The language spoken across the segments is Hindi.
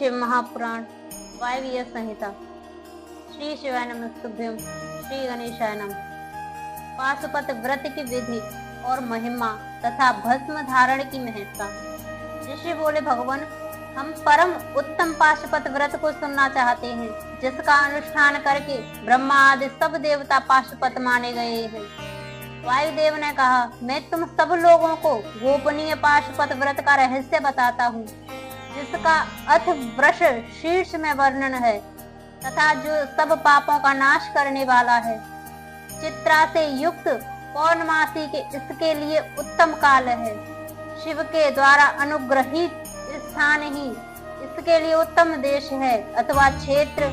शिव महापुराण वायव्य संहिता। श्री शिवाय नमस्तुभ्यं, श्री गणेशाय नमः। पाशुपत व्रत की विधि और महिमा तथा भस्म धारण की महत्ता। ऋषि बोले, भगवान हम परम उत्तम पाशुपत व्रत को सुनना चाहते हैं, जिसका अनुष्ठान करके ब्रह्मा आदि सब देवता पाशुपत माने गए हैं। वायुदेव ने कहा, मैं तुम सब लोगों को गोपनीय पाशुपत व्रत का रहस्य बताता हूँ, जिसका अथ वृष शीर्ष में वर्णन है तथा जो सब पापों का नाश करने वाला है। चित्रा से युक्त पौर्णमासी के इसके लिए उत्तम काल है। शिव के द्वारा अनुग्रहित स्थान ही इसके लिए उत्तम देश है अथवा क्षेत्र,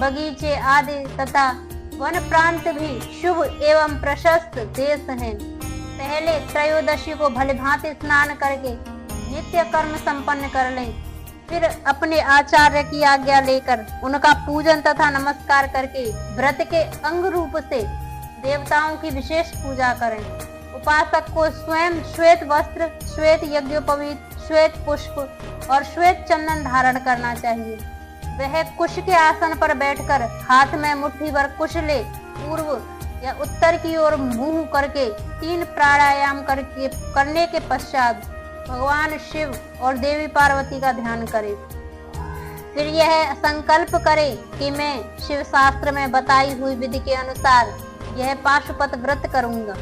बगीचे आदि तथा वन प्रांत भी शुभ एवं प्रशस्त देश हैं। पहले त्रयोदशी को भलीभांति स्नान करके नित्य कर्म संपन्न कर लें, फिर अपने आचार्य की आज्ञा लेकर उनका पूजन तथा नमस्कार करके व्रत के अंग रूप से देवताओं की विशेष पूजा करें। उपासक को स्वयं श्वेत वस्त्र, श्वेत यज्ञोपवीत, श्वेत पुष्प और श्वेत चंदन धारण करना चाहिए। वह कुश के आसन पर बैठकर हाथ में मुट्ठी भर कुश ले पूर्व या उत्तर की ओर मुंह करके 3 प्राणायाम करने के पश्चात भगवान शिव और देवी पार्वती का ध्यान करे। फिर यह संकल्प करे कि मैं शिव शास्त्र में बताई हुई विधि के अनुसार यह पाशुपत व्रत करूंगा।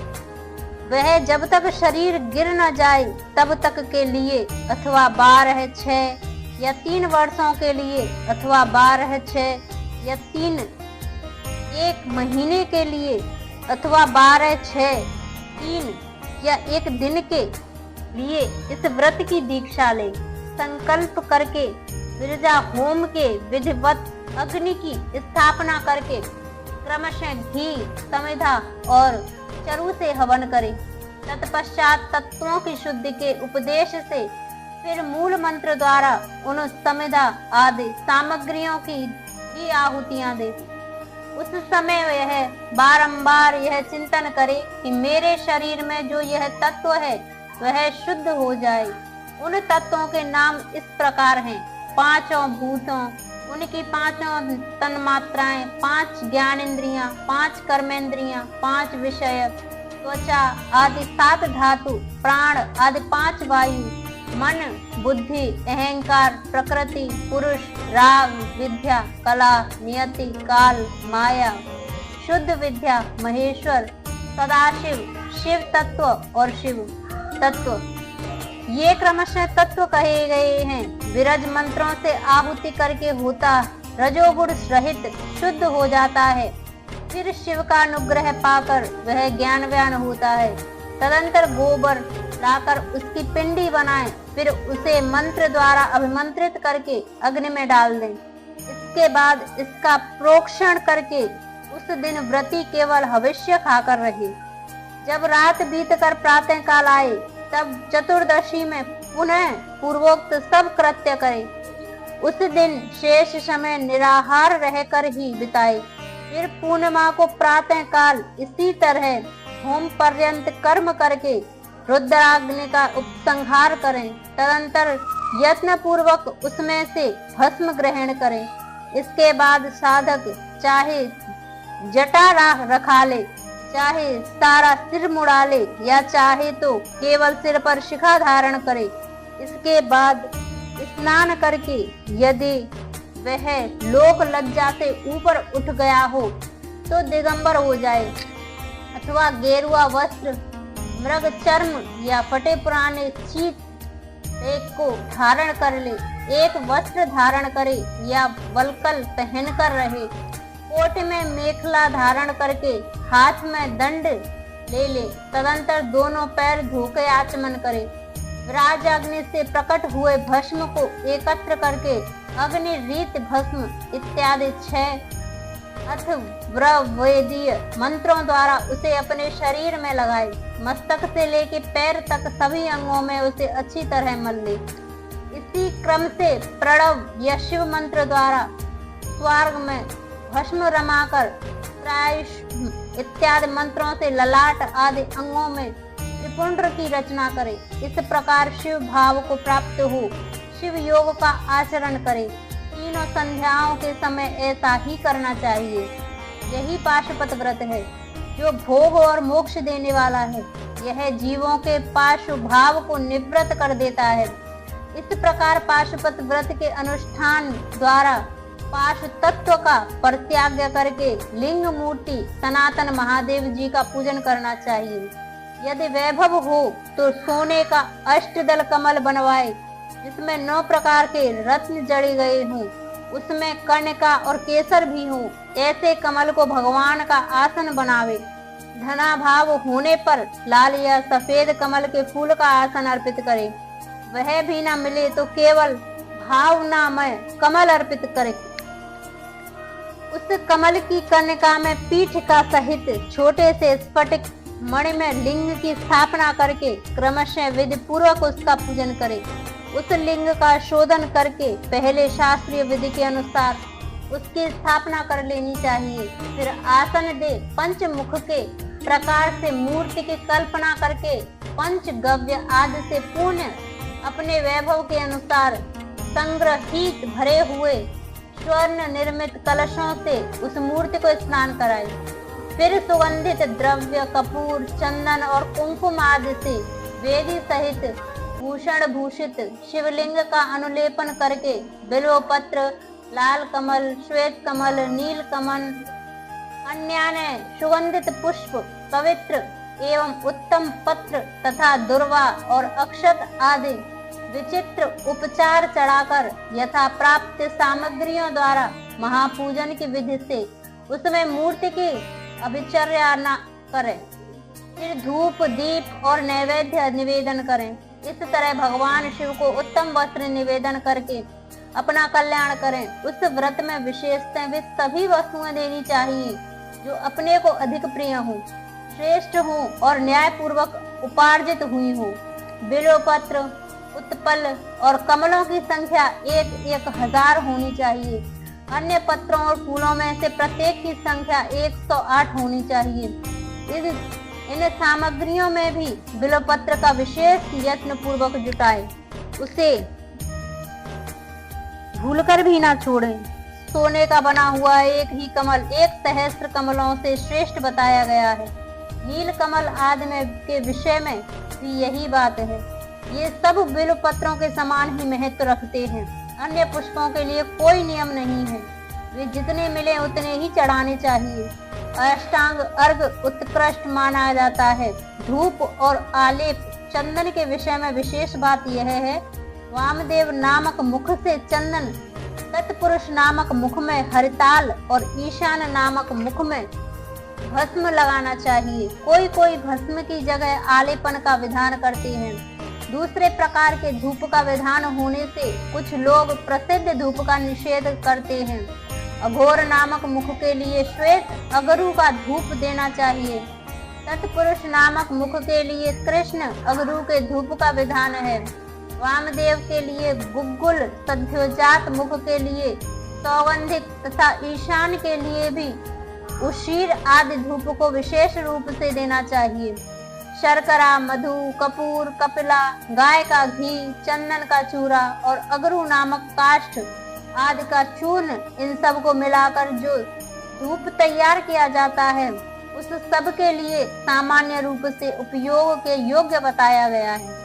वह जब तक शरीर गिर न जाए तब तक के लिए अथवा 12, 6 या 3 वर्षों के लिए अथवा 12, 6 या 1 महीने के लिए अथवा 12, 6, 3 या 1 दिन के लिए इस व्रत की दीक्षा ले। संकल्प करके विरजा होम के विधिवत अग्नि की स्थापना करके क्रमशः घी, समिधा और चरु से हवन करे। तत्पश्चात तत्वों की शुद्धि के उपदेश से फिर मूल मंत्र द्वारा उन समिधा आदि सामग्रियों की भी आहुतियां दे। उस समय वह बारंबार यह चिंतन करे कि मेरे शरीर में जो यह तत्व है वह शुद्ध हो जाए। उन तत्वों के नाम इस प्रकार हैं: 5 भूतों, उनकी 5 तन्मात्राएं, 5 ज्ञानेंद्रियां, 5 कर्मेंद्रियां, 5 विषय, त्वचा आदि 7 धातु, प्राण आदि 5 वायु, मन, बुद्धि, अहंकार, प्रकृति, पुरुष, राग, विद्या, कला, नियति, काल, माया, शुद्ध विद्या, महेश्वर, सदाशिव, शिव तत्व और शिव तत्व। ये क्रमशः तत्व कहे गए हैं। विरज मंत्रों से आहुति करके होता रजोगुण रहित शुद्ध हो जाता है। फिर शिव का अनुग्रह पाकर वह ज्ञानवान होता है। तदंतर गोबर लाकर उसकी पिंडी बनाएं, फिर उसे मंत्र द्वारा अभिमंत्रित करके अग्नि में डाल दें। इसके बाद इसका प्रोक्षण करके उस दिन व्रती केवल हविष्य खाकर रहे। जब रात बीतकर प्रातः काल आए तब चतुर्दशी में पुनः पूर्वोक्त सब कृत्य करे। उस दिन शेष समय निराहार रहकर ही बिताए। फिर पूर्णिमा को प्रातः काल इसी तरह होम पर्यंत कर्म करके रुद्राग्नि का उपसंहार करें। तदंतर यत्न पूर्वक उसमें से भस्म ग्रहण करें। इसके बाद साधक चाहे जटा रखा ले, चाहे सारा सिर मुड़ा ले या चाहे तो केवल सिर पर शिखा धारण करे। इसके बाद स्नान करके यदि वह लोक लज्जा से ऊपर उठ गया हो तो दिगंबर हो जाए अथवा गेरुआ वस्त्र, मृग चर्म या फटे पुराने चीत एक को धारण कर ले। एक वस्त्र धारण करे या वल्कल पहनकर रहे। कोट में मेखला धारण करके हाथ में दंड ले। तदंतर दोनों पैर धोके आचमन करे। विराज अग्नि से प्रकट हुए भस्म को एकत्र करके अग्नि रीत भस्म इत्यादि 6 अथर्ववेदीय मंत्रों द्वारा उसे अपने शरीर में लगाए। मस्तक से लेके पैर तक सभी अंगों में उसे अच्छी तरह मल ले। इसी क्रम से प्रणव या शिव मंत्र द्वारा स्वर्ग में भस्म रमाकर इत्यादि मंत्रों से ललाट आदि अंगों में त्रिपुंड्र की रचना करे। इस प्रकार शिव भाव को प्राप्त हो शिव योग का आचरण करें। तीनों संध्याओं के समय ऐसा ही करना चाहिए। यही पाशुपत व्रत है जो भोग और मोक्ष देने वाला है। यह जीवों के पाशु भाव को निवृत्त कर देता है। इस प्रकार पाशुपत व्रत के अनुष्ठान द्वारा पाशु तत्व का परित्याग करके लिंग मूर्ति सनातन महादेव जी का पूजन करना चाहिए। यदि वैभव हो तो सोने का अष्टदल कमल बनवाए जिसमें 9 प्रकार के रत्न जड़े गए हों, उसमें कर्णिका और केसर भी हो। ऐसे कमल को भगवान का आसन बनावे। धनाभाव होने पर लाल या सफेद कमल के फूल का आसन अर्पित करे। वह भी न मिले तो केवल भावनामय कमल अर्पित करे। उस कमल की कर्णिका में पीठ का सहित छोटे से स्फटिक मणि में लिंग की स्थापना करके क्रमशः विधि पूर्वक उसका पूजन करे। उस लिंग का शोधन करके पहले शास्त्रीय विधि के अनुसार उसकी स्थापना कर लेनी चाहिए। फिर आसन दे पंचमुख के प्रकार से मूर्ति की कल्पना करके पंचगव्य आदि से पुण्य अपने वैभव के अनुसार संग्रहित भरे हुए स्वर्ण निर्मित कलशों से उस मूर्ति को स्नान कराए। फिर सुगंधित द्रव्य कपूर, चंदन और कुंकुम आदि से वेदी सहित भूषण भूषित शिवलिंग का अनुलेपन करके बिल्व पत्र, लाल कमल, श्वेत कमल, नील कमल, अन्य सुगंधित पुष्प, पवित्र एवं उत्तम पत्र तथा दुर्वा और अक्षत आदि विचित्र उपचार चढ़ाकर यथा प्राप्त सामग्रियों द्वारा महापूजन की विधि से उसमें मूर्ति की अभिचर्या न करें। फिर धूप, दीप और नैवेद्य निवेदन करें। इस तरह भगवान शिव को उत्तम वस्त्र निवेदन करके अपना कल्याण करें। उस व्रत में विशेषतः वे सभी वस्तुएं देनी चाहिए जो अपने को अधिक प्रिय हो, श्रेष्ठ हो और न्याय पूर्वक उपार्जित हुई हो। बिल्व पत्र, उत्पल और कमलों की संख्या 1000 होनी चाहिए। अन्य पत्रों और फूलों में से प्रत्येक की संख्या 108 होनी चाहिए। इन सामग्रियों में भी बिल्व पत्र का विशेष यत्न पूर्वक जुटाए, उसे भूलकर भी ना छोड़ें। सोने का बना हुआ एक ही कमल 1 सहस्त्र कमलों से श्रेष्ठ बताया गया है। नील कमल आदि के विषय में भी यही बात है। ये सब बिल्व पत्रों के समान ही महत्व रखते हैं। अन्य पुष्पों के लिए कोई नियम नहीं है, वे जितने मिले उतने ही चढ़ाने चाहिए। अष्टांग अर्घ उत्कृष्ट माना जाता है। धूप और आलेप चंदन के विषय में विशेष बात यह है, वामदेव नामक मुख से चंदन, तत्पुरुष नामक मुख में हरिताल और ईशान नामक मुख में भस्म लगाना चाहिए। कोई भस्म की जगह आलेपन का विधान करते हैं। दूसरे प्रकार के धूप का विधान होने से कुछ लोग प्रसिद्ध धूप का निषेध करते हैं। अघोर नामक मुख के लिए श्वेत अगरू का धूप देना चाहिए। तत्पुरुष नामक मुख के लिए कृष्ण अगरू के धूप का विधान है। वामदेव के लिए गुग्गुल, सद्योजात मुख के लिए सौगंधिक तथा ईशान के लिए भी उशीर आदि धूप को विशेष रूप से देना चाहिए। शर्करा, मधु, कपूर, कपिला, गाय का घी, चंदन का चूरा और अगरू नामक काष्ठ आदि का चूर्ण, इन सब को मिलाकर जो धूप तैयार किया जाता है उस सब के लिए सामान्य रूप से उपयोग के योग्य बताया गया है।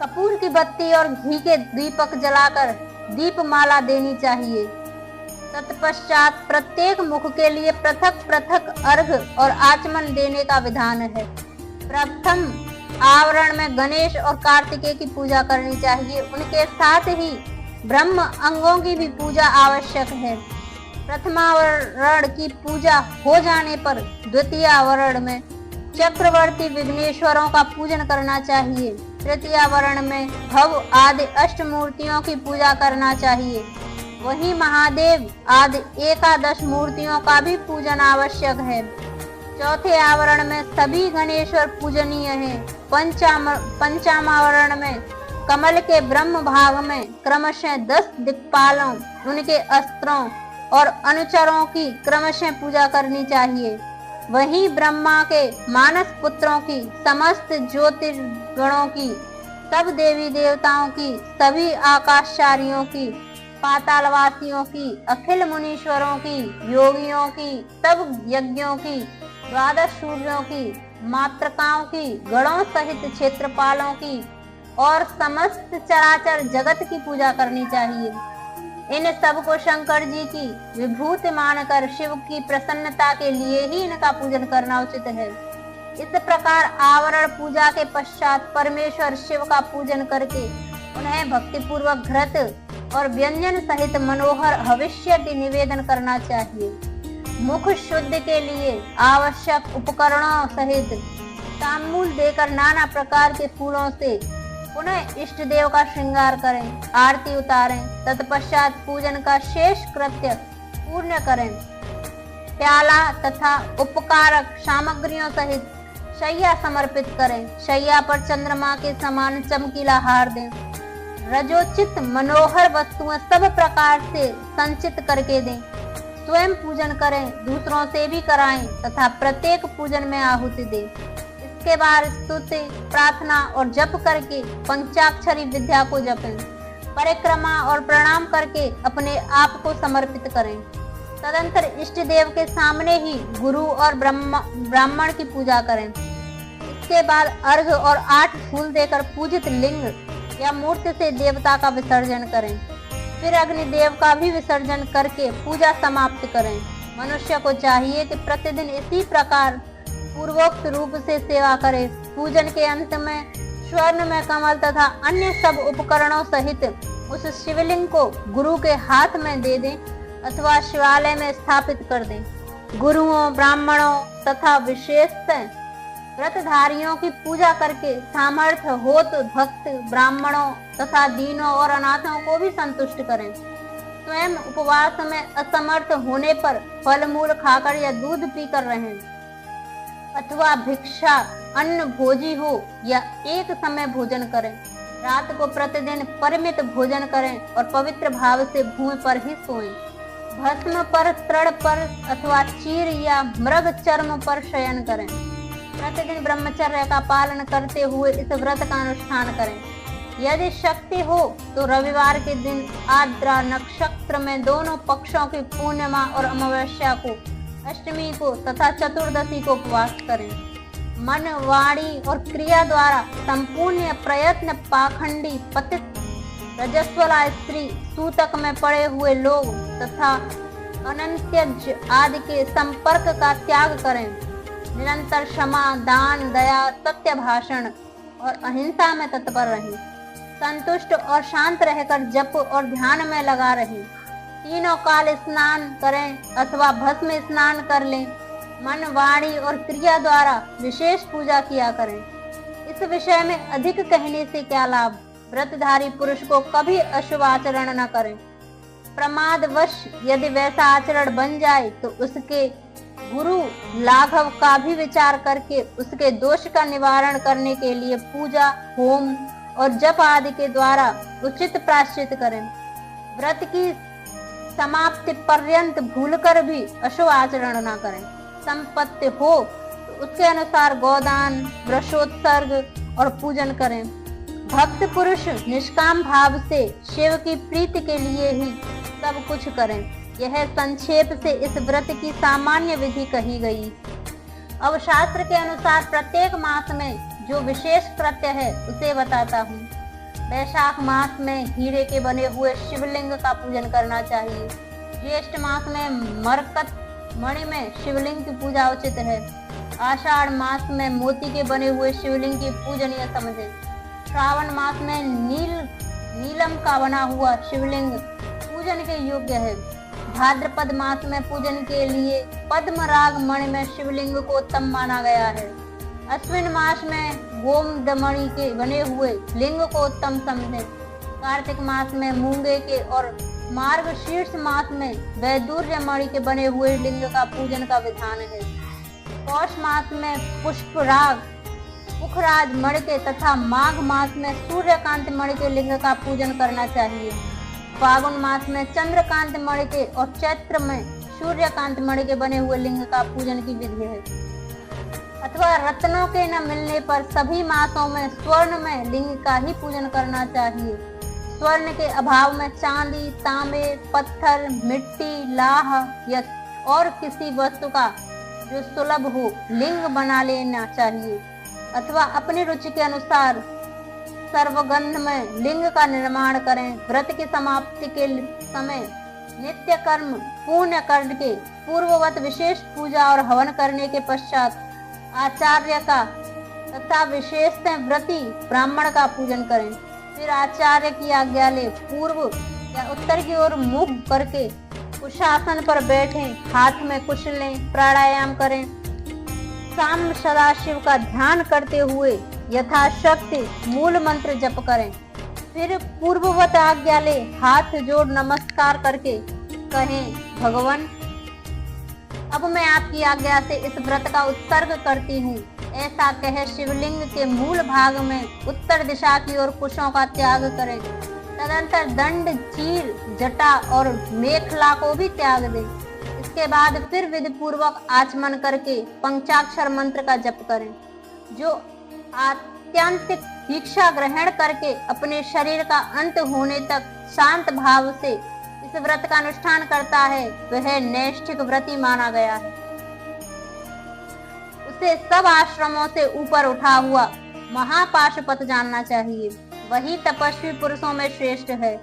कपूर की बत्ती और घी के दीपक जलाकर दीपमाला देनी चाहिए। तत्पश्चात प्रत्येक मुख के लिए पृथक पृथक अर्घ और आचमन देने का विधान है। प्रथम आवरण में गणेश और कार्तिकेय की पूजा करनी चाहिए। उनके साथ ही ब्रह्म अंगों की भी पूजा आवश्यक है। प्रथमावरण की पूजा हो जाने पर द्वितीय आवरण में चक्रवर्ती विघ्नेश्वरों का पूजन करना चाहिए। तृतीय आवरण में भव आदि अष्टमूर्तियों की पूजा करना चाहिए। वहीं महादेव आदि 11 मूर्तियों का भी पूजन आवश्यक है। चौथे आवरण में सभी गणेश्वर पूजनीय हैं। पंचम आवरण में कमल के ब्रह्म भाग में क्रमशः 10 दिक्पालों, उनके अस्त्रों और अनुचरों की क्रमशः पूजा करनी चाहिए। वहीं ब्रह्मा के मानस पुत्रों की, समस्त ज्योतिर्गणों की, सब देवी देवताओं की, सभी आकाशचारियों की, पातालवासियों की, अखिल मुनीश्वरों की, योगियों की, सब यज्ञों की, द्वादश सूर्यों की, मातृकाओं की, गणों सहित क्षेत्रपालों की और समस्त चराचर जगत की पूजा करनी चाहिए। इन सब को शंकर जी की विभूति मानकर शिव की प्रसन्नता के लिए ही इनका पूजन करना उचित है। इस प्रकार आवरण पूजा के पश्चात परमेश्वर शिव का पूजन करके उन्हें भक्ति पूर्वक घृत और व्यंजन सहित मनोहर हविष्य निवेदन करना चाहिए। मुख शुद्ध के लिए आवश्यक उपकरणों सहित तांबूल देकर नाना प्रकार के फूलों से पुनः इष्ट देव का श्रृंगार करें, आरती उतारें, तत्पश्चात पूजन का शेष कृत्य पूर्ण करें। प्याला तथा उपकारक सामग्रियों सहित शैया समर्पित करें। शैया पर चंद्रमा के समान चमकीला हार दें। रजोचित मनोहर वस्तुएं सब प्रकार से संचित करके दें। स्वयं पूजन करें, दूसरों से भी कराएं तथा प्रत्येक पूजन में आहुति दें। इसके बाद स्तुति, प्रार्थना और जप करके पंचाक्षरी विद्या को जपें। परिक्रमा और प्रणाम करके अपने आप को समर्पित करें। तदंतर इष्ट देव के सामने ही गुरु और ब्राह्मण की पूजा करें। इसके बाद अर्घ्य और 8 फूल देकर पूजित लिंग या मूर्ति से देवता का विसर्जन करें। फिर अग्निदेव का भी विसर्जन करके पूजा समाप्त करें। मनुष्य को चाहिए कि प्रतिदिन इसी प्रकार पूर्वोक्त रूप से सेवा करे। पूजन के अंत में स्वर्ण में कमल तथा अन्य सब उपकरणों सहित उस शिवलिंग को गुरु के हाथ में दे दें अथवा शिवालय में स्थापित कर दें। गुरुओं, ब्राह्मणों तथा विशेषतः व्रतधारियों की पूजा करके सामर्थ्य हो तो भक्त ब्राह्मणों तथा दीनों और अनाथों को भी संतुष्ट करें। स्वयं उपवास में असमर्थ होने पर फल मूल खाकर या दूध पीकर रहें अथवा भिक्षा अन्न भोजी हो या एक समय भोजन करें। रात को प्रतिदिन परिमित भोजन करें और पवित्र भाव से भूमि पर ही सोएं। भस्म पर, तृण पर अथवा चीर या मृग चर्म पर शयन करें। प्रतिदिन ब्रह्मचर्य का पालन करते हुए इस व्रत का अनुष्ठान करें। यदि शक्ति हो तो रविवार के दिन आर्द्रा नक्षत्र में दोनों पक्षों की पूर्णिमा और अमावस्या को, अष्टमी को तथा चतुर्दशी को उपवास करें। मन, वाणी और क्रिया द्वारा संपूर्ण प्रयत्न पाखंडी, पतित, रजस्वला स्त्री, सूतक में पड़े हुए लोग तथा अनंत्यज आदि के संपर्क का त्याग करें। निरंतर क्षमा, दान, दया, सत्य भाषण और अहिंसा में तत्पर रहें। संतुष्ट और शांत रहकर जप और ध्यान में लगा रहें। तीनों काल स्नान करें अथवा भस्म स्नान कर लें। मन, वाणी और क्रिया द्वारा विशेष पूजा किया करें। इस विषय में अधिक कहने से क्या लाभ। व्रतधारी पुरुष को कभी अशुभ आचरण न करें। प्रमादवश यदि वैसा आचरण बन जाए तो उसके गुरु लाघव का भी विचार करके उसके दोष का निवारण करने के लिए पूजा, होम और जप आदि के द्वारा उचित प्रायश्चित करें। व्रत की समाप्ति पर्यंत भूलकर भी अशुभ आचरण न करें। संपत्ति हो तो उसके अनुसार गोदान, वृषोत्सर्ग और पूजन करें। भक्त पुरुष निष्काम भाव से शिव की प्रीति के लिए ही सब कुछ करें। यह संक्षेप से इस व्रत की सामान्य विधि कही गई। अब शास्त्र के अनुसार प्रत्येक मास में जो विशेष कृत्य है उसे बताता हूँ। वैशाख मास में हीरे के बने हुए शिवलिंग का पूजन करना चाहिए। ज्येष्ठ मास में मरकत मणि में शिवलिंग की पूजा उचित है। आषाढ़ मास में मोती के बने हुए शिवलिंग की पूजनीय समझे। श्रावण मास में नीलम का बना हुआ शिवलिंग पूजन के योग्य है। भाद्रपद मास में पूजन के लिए पद्मराग मणि में शिवलिंग को उत्तम माना गया है। अश्विन मास में गोमदमणि के बने हुए लिंग को उत्तम समझें। कार्तिक मास में मूंगे के और मार्गशीर्ष मास में वैदुर्य मणि के बने हुए लिंग का पूजन का विधान है। पौष मास में पुष्पराग, पुखराज मणि के तथा माघ मास में सूर्यकांत मणि के लिंग का पूजन करना चाहिए। फागुन मास में चंद्रकांत मणि के और चैत्र में सूर्यकांत मणि के बने हुए लिंग का पूजन की विधि है। अथवा रत्नों के न मिलने पर सभी मासों में स्वर्ण में लिंग का ही पूजन करना चाहिए। स्वर्ण के अभाव में चांदी, तांबे, पत्थर, मिट्टी, लाह या और किसी वस्तु का जो सुलभ हो लिंग बना लेना चाहिए, अथवा अपनी रुचि के अनुसार सर्वगंध में लिंग का निर्माण करें। व्रत की समाप्ति के समय नित्य कर्म पूर्ण करके पूर्ववत विशेष पूजा और हवन करने के पश्चात आचार्य का तथा विशेषतः व्रती ब्राह्मण का पूजन करें। फिर आचार्य की आज्ञा ले पूर्व या उत्तर की ओर मुख करके कुशासन पर बैठें, हाथ में कुश लें, प्राणायाम करें। शाम सदाशिव का ध्यान करते हुए यथाशक्ति मूल मंत्र जप करें। फिर पूर्ववत आज्ञा ले हाथ जोड़ नमस्कार करके कहें, भगवान अब मैं आपकी आज्ञा से इस व्रत का उत्सर्ग करती हूँ। ऐसा कह शिवलिंग के मूल भाग में उत्तर दिशा की ओर कुशों का त्याग करें। तदंतर दंड, चीर, जटा और मेखला को भी त्याग दें। इसके बाद फिर विधि पूर्वक आचमन करके पंचाक्षर मंत्र का जप करें। जो आत्यंतिक दीक्षा ग्रहण करके अपने शरीर का अंत होने तक शांत भाव से इस व्रत का अनुष्ठान करता है, वह नैष्ठिक व्रती माना गया है। उसे सब आश्रमों से ऊपर उठा हुआ महापाशुपत जानना चाहिए। वही तपस्वी पुरुषों में श्रेष्ठ है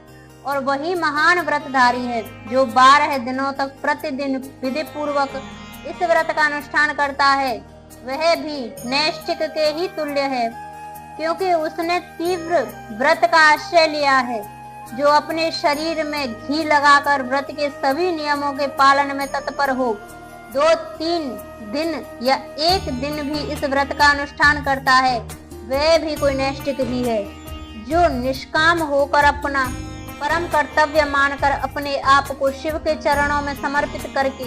और वही महान व्रतधारी है जो 12 दिनों तक प्रतिदिन विधि पूर्वक इस व्रत का अनुष्ठान करता है। वह भी नैष्ठिक के ही तुल्य है, क्योंकि उसने तीव्र व्रत का आश्रय लिया है। जो अपने शरीर में घी लगाकर व्रत के सभी नियमों के पालन में तत्पर हो, 2-3 दिन या 1 दिन भी इस व्रत का अनुष्ठान करता है, वह भी कोई नैष्ठिक ही है। जो निष्काम होकर अपना परम कर्तव्य मानकर अपने आप को शिव के चरणों में समर्पित करके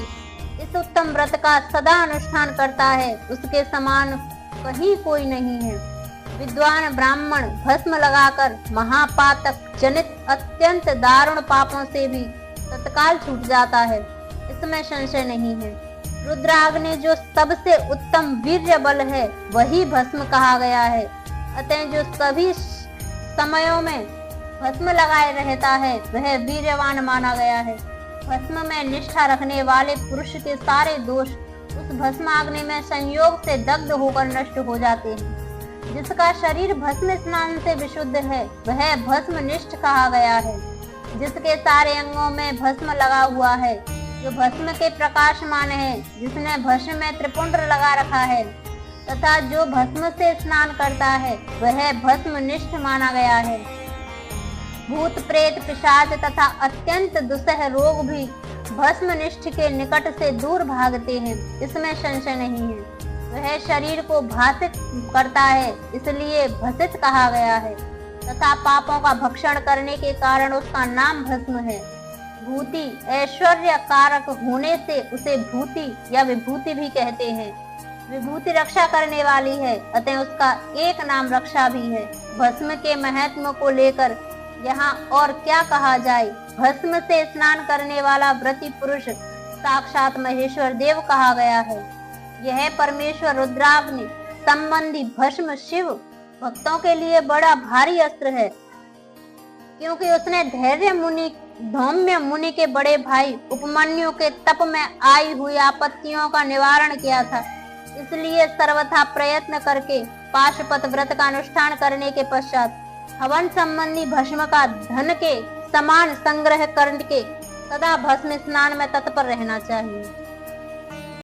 इस उत्तम व्रत का सदा अनुष्ठान करता है, उसके समान कहीं कोई नहीं है। विद्वान ब्राह्मण भस्म लगाकर महापातक जनित अत्यंत दारुण पापों से भी तत्काल छूट जाता है, इसमें संशय नहीं है। रुद्राग्नि जो सबसे उत्तम वीर्य बल है, वही भस्म कहा गया है। अतः जो सभी समयों में भस्म लगाए रहता है, वह वीर्यवान माना गया है। भस्म में निष्ठा रखने वाले पुरुष के सारे दोष उस भस्माग्नि में संयोग से दग्ध होकर नष्ट हो जाते हैं। जिसका शरीर भस्म स्नान से विशुद्ध है, वह भस्मनिष्ठ कहा गया है। जिसके सारे अंगों में भस्म लगा हुआ है, जो भस्म के प्रकाशमान है, जिसने भस्म में त्रिपुंड लगा रखा है तथा जो भस्म से स्नान करता है, वह भस्मनिष्ठ माना गया है। भूत प्रेत पिशाच तथा अत्यंत दुस्सह रोग भी भस्मनिष्ठ के निकट से दूर भागते हैं, इसमें संशय नहीं है। वह शरीर को भासित करता है, इसलिए भसित कहा गया है तथा पापों का भक्षण करने के कारण उसका नाम भस्म है। भूति ऐश्वर्य कारक होने से उसे भूति या विभूति भी कहते हैं। विभूति रक्षा करने वाली है, अतः उसका एक नाम रक्षा भी है। भस्म के महत्व को लेकर यहाँ और क्या कहा जाए। भस्म से स्नान करने वाला व्रती पुरुष साक्षात महेश्वर देव कहा गया है। यह परमेश्वर रुद्राग्नि संबंधी भस्म शिव भक्तों के लिए बड़ा भारी अस्त्र है, क्योंकि उसने धौम्य मुनि के बड़े भाई उपमन्यु के तप में आई हुई आपत्तियों का निवारण किया था। इसलिए सर्वथा प्रयत्न करके पाशुपत व्रत का अनुष्ठान करने के पश्चात हवन संबंधी भस्म का धन के समान संग्रह करके सदा भस्म स्नान में तत्पर रहना चाहिए।